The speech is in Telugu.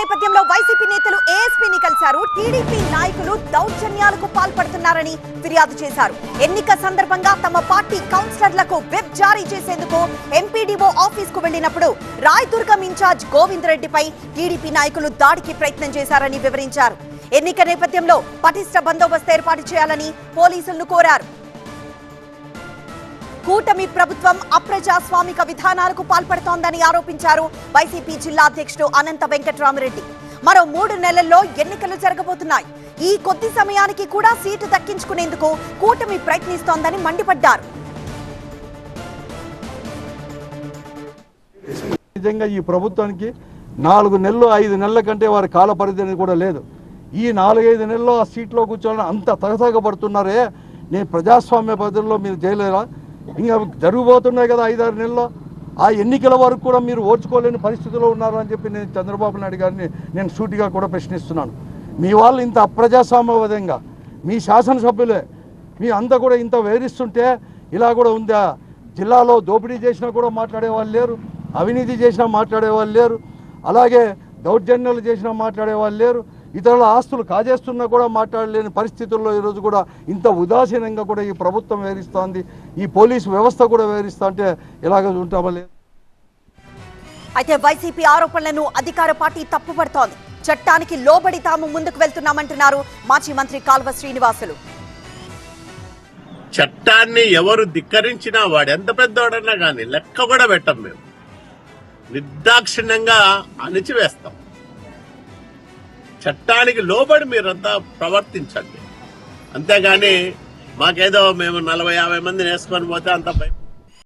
నేపథ్యంలో వైసీపీ నేతలు ఏఎస్పీని కలిశారు. టీడీపీ నాయకులు దౌర్జన్యాలకు పాల్పడుతున్నారని ఫిర్యాదు చేశారు. ఎన్నిక సందర్భంగా తమ పార్టీ కౌన్సిలర్లకు విప్ జారీ చేసేందుకు ఎంపీడీఓ ఆఫీస్ కు వెళ్లినప్పుడు రాయదుర్గం ఇన్ఛార్జ్ గోవింద్ రెడ్డిపై టీడీపీ నాయకులు దాడికి ప్రయత్నం చేశారని వివరించారు. ఎన్నిక నేపథ్యంలో పటిష్ట బందోబస్తు ఏర్పాటు చేయాలని పోలీసులను కోరారు. కూటమి ప్రభుత్వం అప్రజాస్వామిక విధానాలకు పాల్పడుతోందని ఆరోపించారు వైసీపీ జిల్లా అధ్యక్షుడు అనంత వెంకట్రామరెడ్డి. మరో 3 నెలల్లో ఎన్నికలు జరగబోతున్నాయి. ఈ కొద్ది సమయానికి కూడా సీటు దక్కించుకునేందుకు కూటమి ప్రయత్నిస్తోందని మండిపడ్డారు. నిజంగా ఈ ప్రభుత్వానికి 4 నెలలు 5 నెలల కంటే వారి కాల పరిధి అనేది కూడా లేదు. ఈ 4-5 నెలల్లో ఆ సీట్లో కూర్చోవాలని అంత తగతగపడుతున్నారే. నేను ప్రజాస్వామ్య పద్ధతిలో మీరు చేయలేరా? ఇంకా జరగబోతున్నాయి కదా 5-6 నెలల్లో. ఆ ఎన్నికల వరకు కూడా మీరు ఓర్చుకోలేని పరిస్థితిలో ఉన్నారు అని చెప్పి నేను చంద్రబాబు నాయుడు గారిని నేను సూటిగా కూడా ప్రశ్నిస్తున్నాను. మీ వాళ్ళు ఇంత అప్రజాస్వామ్యబద్ధంగా మీ శాసనసభ్యులే మీ అంతా కూడా ఇంత వేధిస్తుంటే ఇలా కూడా ఉందా? జిల్లాలో దోపిడీ చేసినా కూడా మాట్లాడేవాళ్ళు లేరు, అవినీతి చేసినా మాట్లాడేవాళ్ళు లేరు, అలాగే దౌర్జన్యాలు చేసినా మాట్లాడేవాళ్ళు లేరు, ఇతరుల ఆస్తులు కాజేస్తున్నా కూడా మాట్లాడలేని పరిస్థితుల్లో ఈరోజు కూడా ఇంత ఉదాసీనంగా కూడా ఈ ప్రభుత్వం వేధిస్తోంది. ఈ పోలీసు వ్యవస్థ కూడా వేధిస్తా అంటే ఎలాగ ఉంటామో లేదు. అయితే వైసీపీ ఆరోపణలను అధికార పార్టీ తప్పుపడుతోంది. చట్టానికి లోబడి తాము ముందుకు వెళ్తున్నామంటున్నారు మాజీ మంత్రి కాల్వ శ్రీనివాసులు. చట్టాన్ని ఎవరు ధిక్కరించినా వాడు ఎంత పెద్దవాడన్నా కానీ లెక్క కూడా పెట్టం. మేము నిర్దాక్షిణ్యంగా అణిచివేస్తాం. చట్టానికి లోబడి మీరంతా ప్రవర్తించండి, అంతేగాని మాకేదో మేము 40-50 మందిని వేసుకొని పోతే అంత భయం